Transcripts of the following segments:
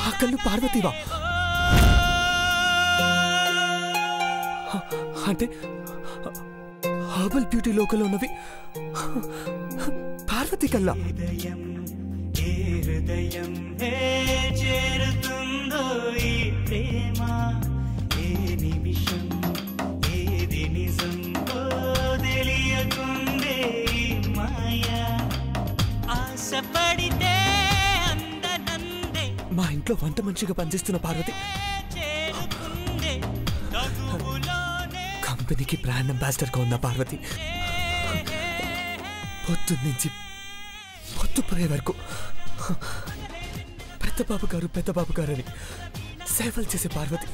ఆ కళ్ళు పార్వతివా? అంటే హర్బల్ బ్యూటీ లోకల్లో ఉన్నవి పార్వతి కల్లా? మా ఇంట్లో వంట మనిషిగా పనిచేస్తున్న పార్వతి కంపెనీకి బ్రాండ్ అంబాసిడర్గా ఉన్న పార్వతి పొద్దున్నుంచి పొద్దుపోయే వరకు పెద్దబాబు గారు అని సేవలు చేసే పార్వతి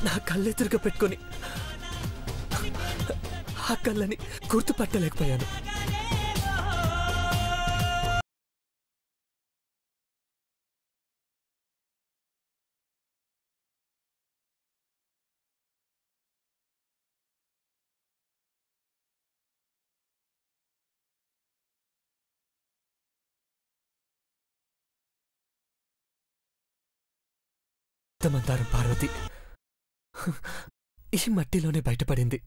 నా కళ్ళెదురుగా పెట్టుకొని ఆ కళ్ళని గుర్తుపట్టలేకపోయాను. మందారం పార్వతి ఈ మట్టిలోనే బయటపడింది.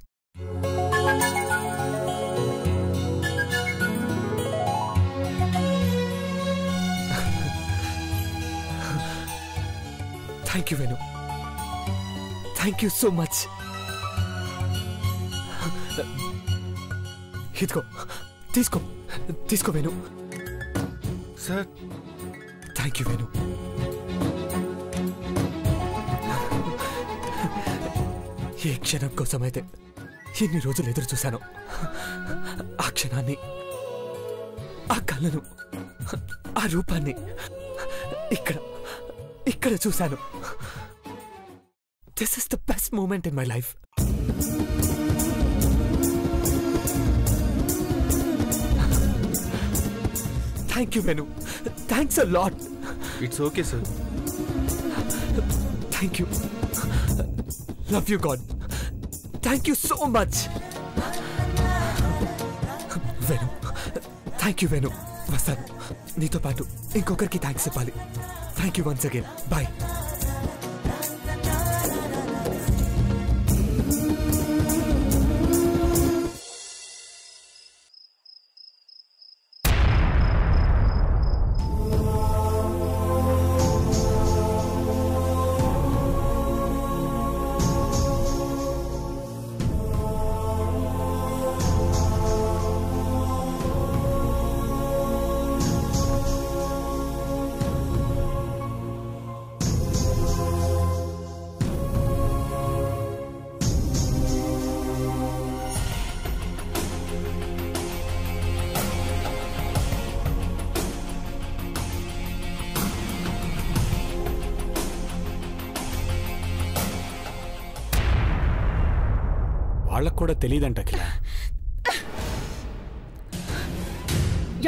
Thank you Venu, thank you so much. ఇదిగో తీసుకో Venu. Sir thank you Venu. ఏ క్షణం కోసమైతే ఎన్ని రోజులు ఎదురు చూశాను, ఆ క్షణాన్ని, ఆ కళ్ళను, ఆ రూపాన్ని ఇక్కడ చూశాను. This is the best moment in my life. Thank you Venu, thanks a lot. It's okay sir. Thank you. Love you, God. Thank you so much. Venu, thank you, Venu. వస్తాను. నీతో పాటు ఇంకొకరికి థ్యాంక్స్ చెప్పాలి. Thank you once again. Bye. వాళ్ళకు కూడా తెలియదంట అఖిల.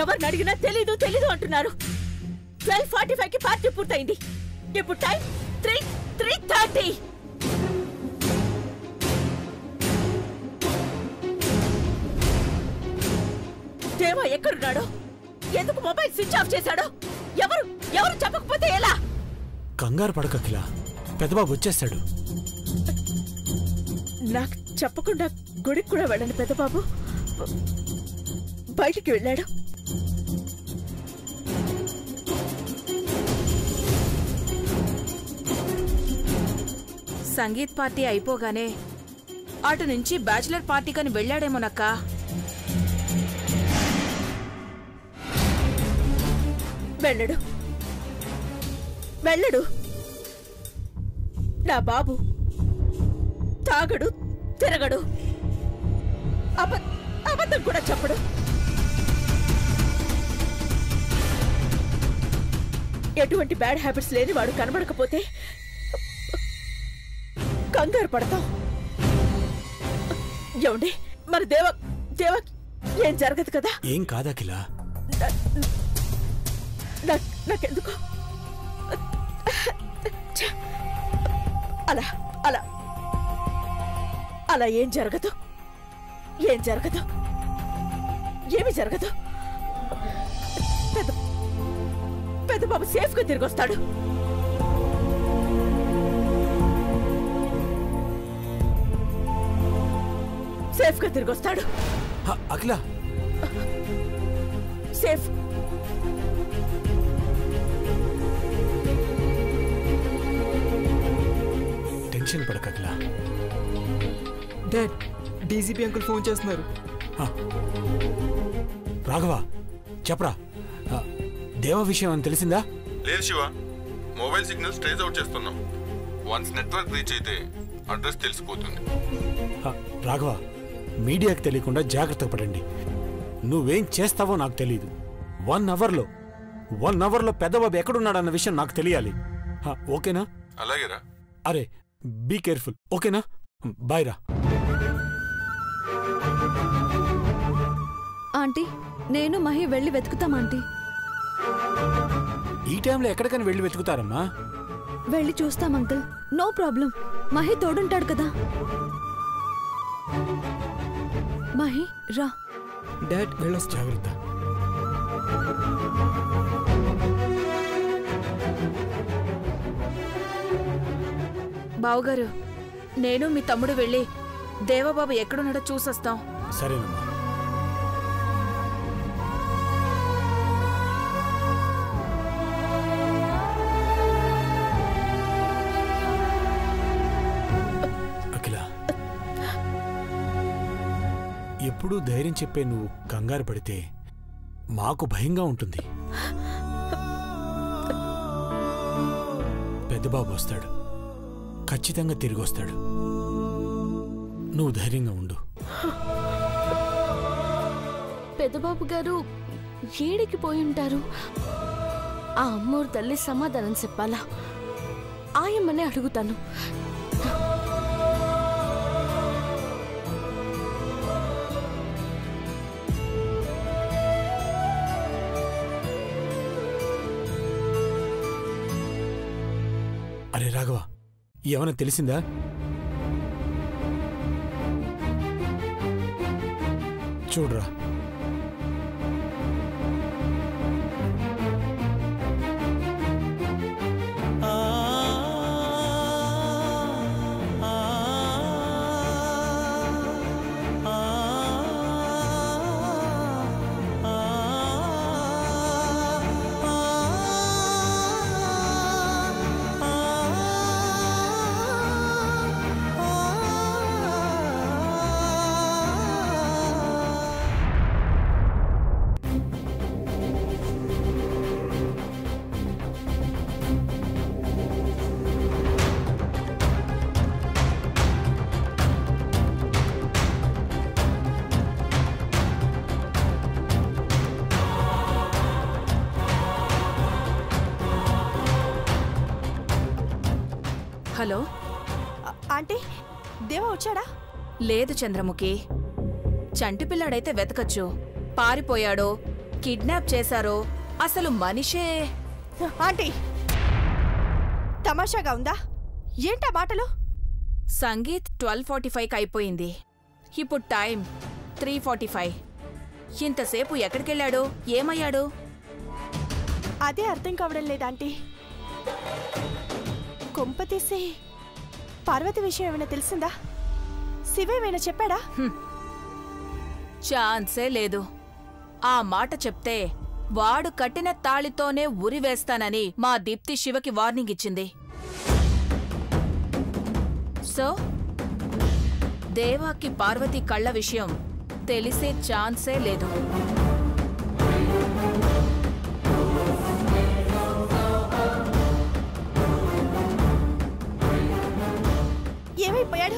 ఎవరిని అడిగినా తెలీదు అంటున్నారు. 12:45కి పార్టీ పూర్తయింది. ఇప్పుడు టైం 3:30. దేవా ఎక్కడున్నాడో, ఎందుకు మొబైల్ స్విచ్ ఆఫ్ చేశాడో ఎవరు చెప్పకపోతే ఎలా? కంగారు పడక అఖిల, పెద్దబాబు వచ్చేస్తాడు. నాకు చెప్పకుండా గుడికి కూడా వెళ్ళండి పెద్దబాబు. బయటికి వెళ్ళాడు. సంగీత్ పార్టీ అయిపోగానే అటు నుంచి బ్యాచిలర్ పార్టీకని వెళ్ళాడేమోనక్క. వెళ్ళడు. నా బాబు తాగడు, తిరగడు, అబద్ధం కూడా చెప్పడు. ఎటువంటి బ్యాడ్ హ్యాబిట్స్ లేని వాడు కనబడకపోతే కంగారు పడతాం. ఏమండి, మరి దేవ ఏం జరగదు కదా? ఏం కాదఖిల. నాకెందుకో అలా ఏం జరగదు. ఏమి జరగదు. పెద్ద బాబు సేఫ్ గా తిరిగి వస్తాడు. సేఫ్ గా తిరిగి వస్తాడు. అఖిల సేఫ్. టెన్షన్ పడక అఖిల. డాడ్, డీజీపీ అంకుల్ ఫోన్ చేస్తున్నారు. రాఘవ చెప్పరా, దేవ విషయం అని తెలిసిందా? లేదు Shiva, mobile signals trace out చేస్తున్నాం. వన్స్ నెట్వర్క్ రీచ్ అయితే అడ్రస్ తెలిసిపోతుంది. రాఘవ, మీడియాకి తెలియకుండా జాగ్రత్త పడండి. నువ్వేం చేస్తావో నాకు తెలియదు. 1 అవర్లో పెద్దబాబు ఎక్కడున్నాడన్న విషయం నాకు తెలియాలి. ఓకేనా? అలాగేరా. అరే బీ కేర్ఫుల్, ఓకేనా? బాయ్ రా. ఆంటీ, నేను మహి వెళ్ళి వెతుకుతాం ఆంటీ. ఈ టైంలో ఎక్కడికైనా వెళ్ళి వెతుకుతారమ్మా? వెళ్ళి చూస్తాం అంకుల్, నో ప్రాబ్లం. మహి తోడుంటాడు కదా. మహి రా. డాడ్ వెళ్ళొస్తా. జాగ్రత్త. బావుగారు, నేను మీ తమ్ముడు వెళ్ళి దేవబాబు ఎక్కడున్నాడో చూసొస్తాం. సరేనమ్మా. అఖిల, ఎప్పుడూ ధైర్యం చెప్పే నువ్వు కంగారు పడితే మాకు భయంగా ఉంటుంది. పెద్దబాబు వస్తాడు, ఖచ్చితంగా తిరిగి వస్తాడు. నువ్వు ధైర్యంగా ఉండు. పెద్దబాబు గారు ఏడికి పోయుంటారు? ఆ అమ్మోరు తల్లి సమాధానం చెప్పాలా? ఆయమ్మనే అడుగుతాను. అరే రాఘవ, ఏమైనా తెలిసిందా? చూడరా, హలో ఆంటీ, దేవా వచ్చాడా? లేదు చంద్రముఖి. చంటి పిల్లాడైతే వెతకచ్చు. పారిపోయాడో, కిడ్నాప్ చేశారో, అసలు మనిషే. ఆంటీ, తమాషాగా ఉందా? ఏంటా మాటలు? సంగీత్ 12:45కి అయిపోయింది. ఇప్పుడు టైం 3:45. ఇంతసేపు ఎక్కడికెళ్ళాడో, ఏమయ్యాడో? అదే అర్థం కావడం లేదాంటీ. కొంప తీసి పార్వతి విషయం ఏమైనా తెలిసిందా? శివ ఏమైనా చెప్పాడా? ఛాన్సే లేదు. ఆ మాట చెప్తే వాడు కట్టిన తాళితోనే ఉరివేస్తానని మా దీప్తి శివకి వార్నింగ్ ఇచ్చింది. సో దేవాకి పార్వతి కళ్ళ విషయం తెలిసే ఛాన్సే లేదు. ఏమైపోయాడు?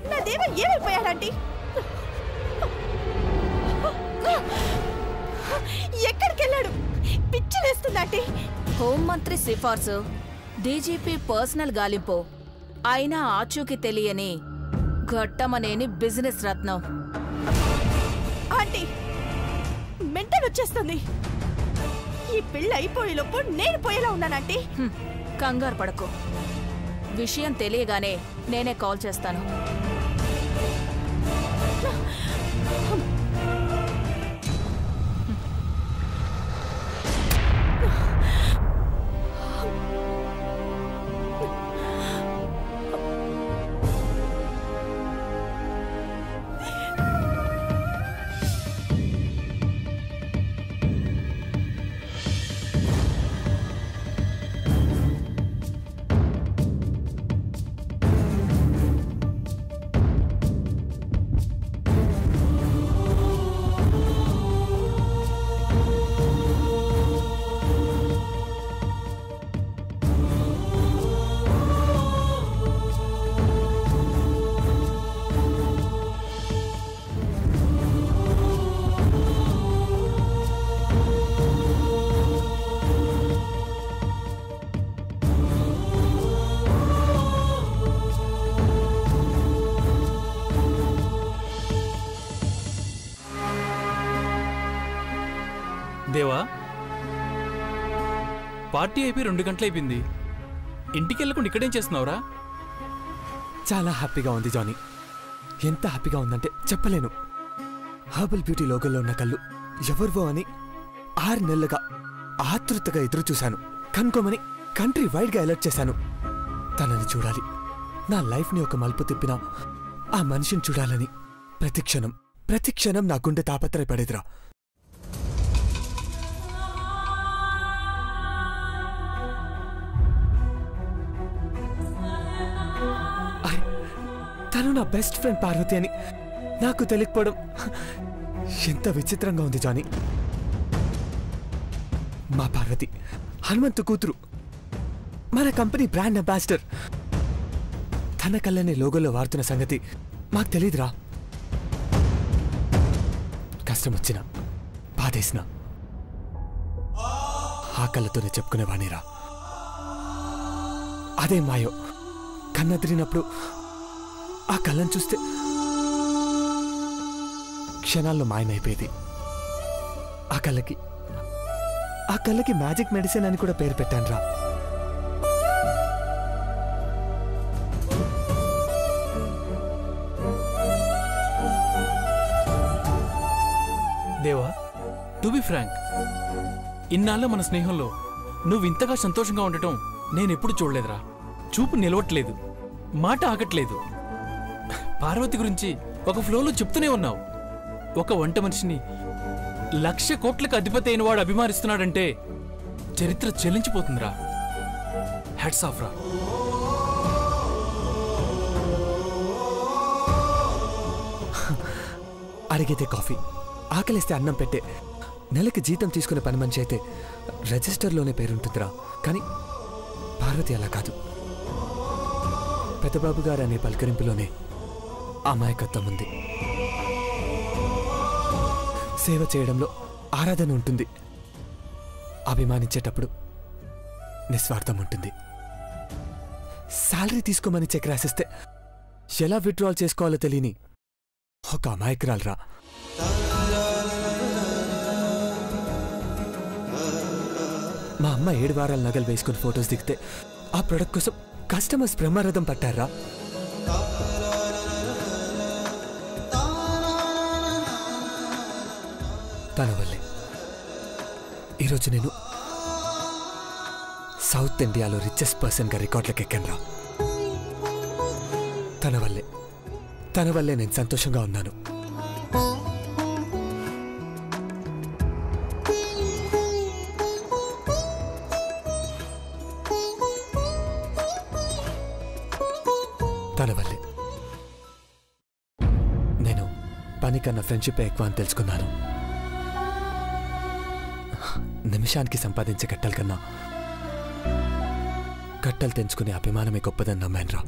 నా దేవ ఏమైపోయాడంటీ? ఎక్కడికెళ్ళాడు? పిచ్చిలేస్తుందంటీ. హోంమంత్రి సిఫార్సు, డీజీపీ పర్సనల్ గాలింపు, అయినా ఆచూకీ తెలియని ఘట్టమనేని బిజినెస్ రత్నం. ఆంటీ, మెంటల్ వచ్చేస్తుంది. ఈ పెళ్ళి అయిపోయేలోపు నేను పోయేలా ఉన్నానంటీ. కంగారు పడకు. విషయం తెలియగానే నేనే కాల్ చేస్తాను. దేవా, పార్టీ అయిపోయి 2 గంటలు అయిపోయింది. ఇంటికి వెళ్ళకుండా ఇక్కడేం చేస్తున్నావురా? చాలా హ్యాపీగా ఉంది జానీ. ఎంత హ్యాపీగా ఉందంటే చెప్పలేను. హర్బల్ బ్యూటీ లోగోలో ఉన్న కళ్ళు ఎవరివో అని 6 నెలలుగా ఆతృతగా ఎదురు చూశాను. కనుకోమని కంట్రీ వైడ్గా అలర్ట్ చేశాను. తనని చూడాలి, నా లైఫ్ని ఒక మలుపు తిప్పిన ఆ మనిషిని చూడాలని ప్రతి క్షణం నా గుండె తాపత్రయపడేదిరా. తను నా బెస్ట్ ఫ్రెండ్ పార్వతి అని నాకు తెలియకపోవడం ఎంత విచిత్రంగా ఉంది జానీ. మా పార్వతి హనుమంతు కూతురు, మన కంపెనీ బ్రాండ్ అంబాసిడర్. తన కళ్ళనే లోగోలో వాడుతున్న సంగతి మాకు తెలీదురా. కష్టం వచ్చినా బాధేసినా ఆ కళ్ళతోనే చెప్పుకునేవాణిరా. అదే మాయో, కన్నదిరినప్పుడు ఆ కళ్ళని చూస్తే క్షణాల్లో మాయమైపోయేది. ఆ కళ్ళకి మ్యాజిక్ మెడిసిన్ అని కూడా పేరు పెట్టానురా. దేవా, టు బి ఫ్రాంక్, ఇన్నాళ్ళ మన స్నేహంలో నువ్వు ఇంతగా సంతోషంగా ఉండటం నేనెప్పుడు చూడలేదురా. చూపు నిలవట్లేదు, మాట ఆగట్లేదు. పార్వతి గురించి ఒక ఫ్లోలో చెప్తూనే ఉన్నావు. ఒక వంట మనిషిని 1,00,000 కోట్లకు అధిపతి అయిన వాడు అభిమానిస్తున్నాడంటే చరిత్ర చెల్లించిపోతుందిరా. హ్యాట్స్ ఆఫ్ రా. అడిగితే కాఫీ, ఆకలిస్తే అన్నం పెట్టే నెలకి జీతం తీసుకునే పని మనిషి అయితే రిజిస్టర్లోనే పేరుంటుందిరా. కానీ పార్వతి అలా కాదు. పెద్దబాబు గారు అనే పలకరింపులోనే అమాయకత్వం ఉంది. సేవ చేయడంలో ఆరాధన ఉంటుంది. అభిమానించేటప్పుడు నిస్వార్థం ఉంటుంది. శాలరీ తీసుకోమని చెక్ రాసిస్తే ఎలా విత్డ్రాల్ చేసుకోవాలో తెలియని ఒక అమాయకురాలరా. మా అమ్మ 7 వారాల నగలు వేసుకుని ఫొటోస్ దిగితే ఆ ప్రొడక్ట్ కోసం కస్టమర్స్ బ్రహ్మరథం పట్టారా. తన వల్లే ఈరోజు నేను సౌత్ ఇండియాలో రిచెస్ట్ పర్సన్గా రికార్డులకు ఎక్కానురా. తన వల్లే నేను సంతోషంగా ఉన్నాను. తన వల్లే నేను పని కన్నా ఫ్రెండ్షిప్ ఎక్కువ అని తెలుసుకున్నాను. నిమిషానికి సంపాదించే కట్టల కన్నా కట్టలు తెంచుకునే అభిమానమే గొప్పదని నమ్మానురా.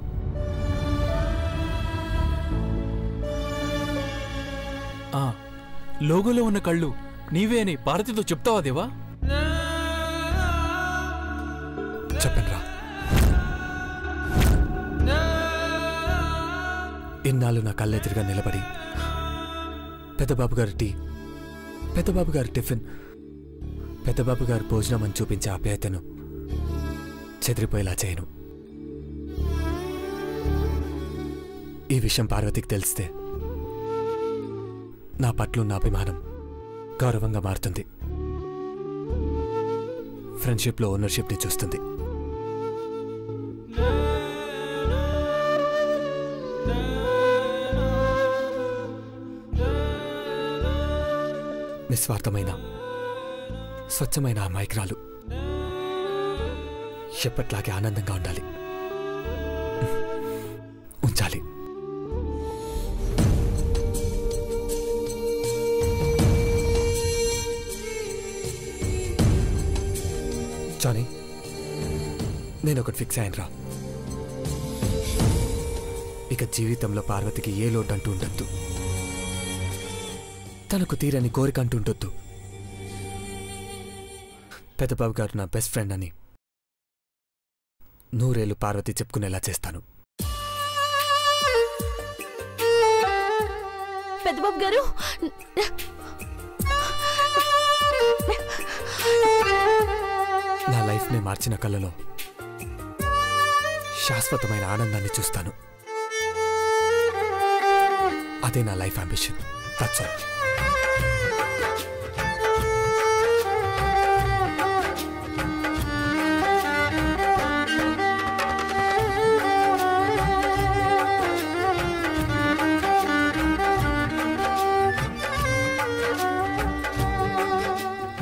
లోగోలో ఉన్న కళ్ళు నీవే అని భారతితో చెప్తావా దేవా? చెప్పనురా. ఇన్నాళ్ళు నా కళ్ళెదురుగా నిలబడి పెద్దబాబు గారి టీ, పెద్దబాబు గారి టిఫిన్, పెద్దబాబు గారి భోజనం అని చూపించే ఆప్యాయతను చెదిరిపోయేలా చేయను. ఈ విషయం పార్వతికి తెలిస్తే నా పట్ల ఉన్న అభిమానం గౌరవంగా మారుతుంది. ఫ్రెండ్షిప్లో ఓనర్షిప్ని చూస్తుంది. నిస్వార్థమైన స్వచ్ఛమైన అమాయకురాలు ఎప్పట్లాగే ఆనందంగా ఉండాలి, ఉంచాలి. జానీ, నేను ఒకటి ఫిక్స్ అయ్యానురా. ఇక జీవితంలో పార్వతికి ఏ లోటు అంటూ ఉండొద్దు, తనకు తీరని కోరిక అంటూ ఉండొద్దు. పెద్దబాబు గారు నా బెస్ట్ ఫ్రెండ్ అని 100 ఏళ్ళు పార్వతి చెప్పుకునేలా చేస్తాను. పెద్దబాబు గారు జీవితాన్ని మార్చిన కళ్ళలో శాశ్వతమైన ఆనందాన్ని చూస్తాను. అదే నా లైఫ్ అంబిషన్. That's all.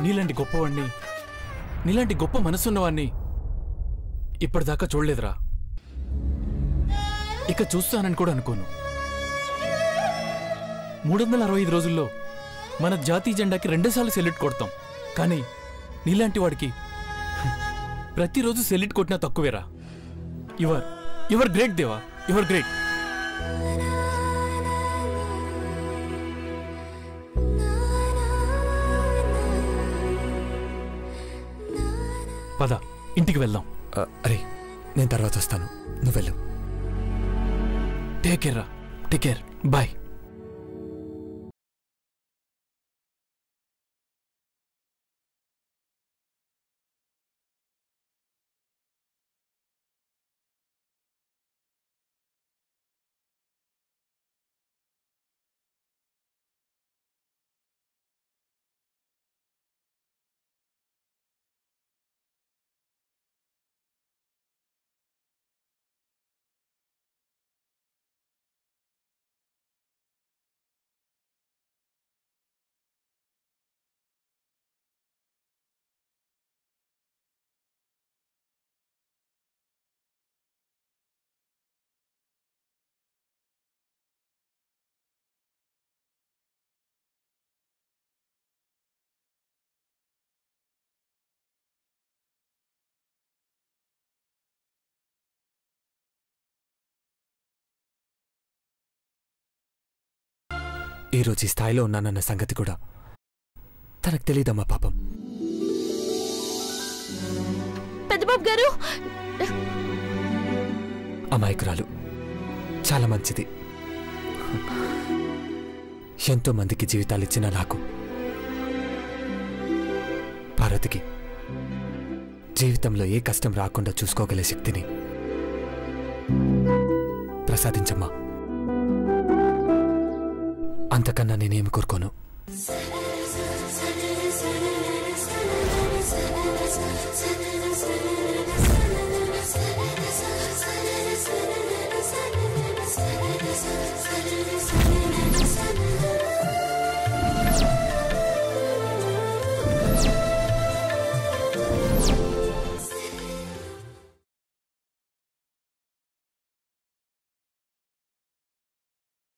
నీలాంటి గొప్పవాణ్ణి, నీలాంటి గొప్ప మనసున్నవాణ్ణి ఇప్పటిదాకా చూడలేదురా. ఇక చూస్తానని కూడా అనుకోను. 365 రోజుల్లో మన జాతీయ జెండాకి 2 సార్లు సెల్యూట్ కొడతాం. కానీ నీలాంటి వాడికి ప్రతిరోజు సెల్యూట్ కొట్టినా తక్కువేరా. యువర్ గ్రేట్ దేవా, యువర్ గ్రేట్. పద, ఇంటికి వెళ్దాం. అరే, నేను తర్వాత వస్తాను, నువ్వు వెళ్ళు. టేక్ కేర్ రా, టేక్ కేర్, బాయ్. ఈరోజు ఈ స్థాయిలో ఉన్నానన్న సంగతి కూడా తనకు తెలీదమ్మా పాపం. పెద్దబాబు గారు, అమాయకురాలు, చాలా మంచిది. ఎంతో మందికి జీవితాలిచ్చిన నాకు, భారతికి జీవితంలో ఏ కష్టం రాకుండా చూసుకోగలే శక్తిని ప్రసాదించమ్మా. అంతకన్నా నేనేమి కోరుకోను.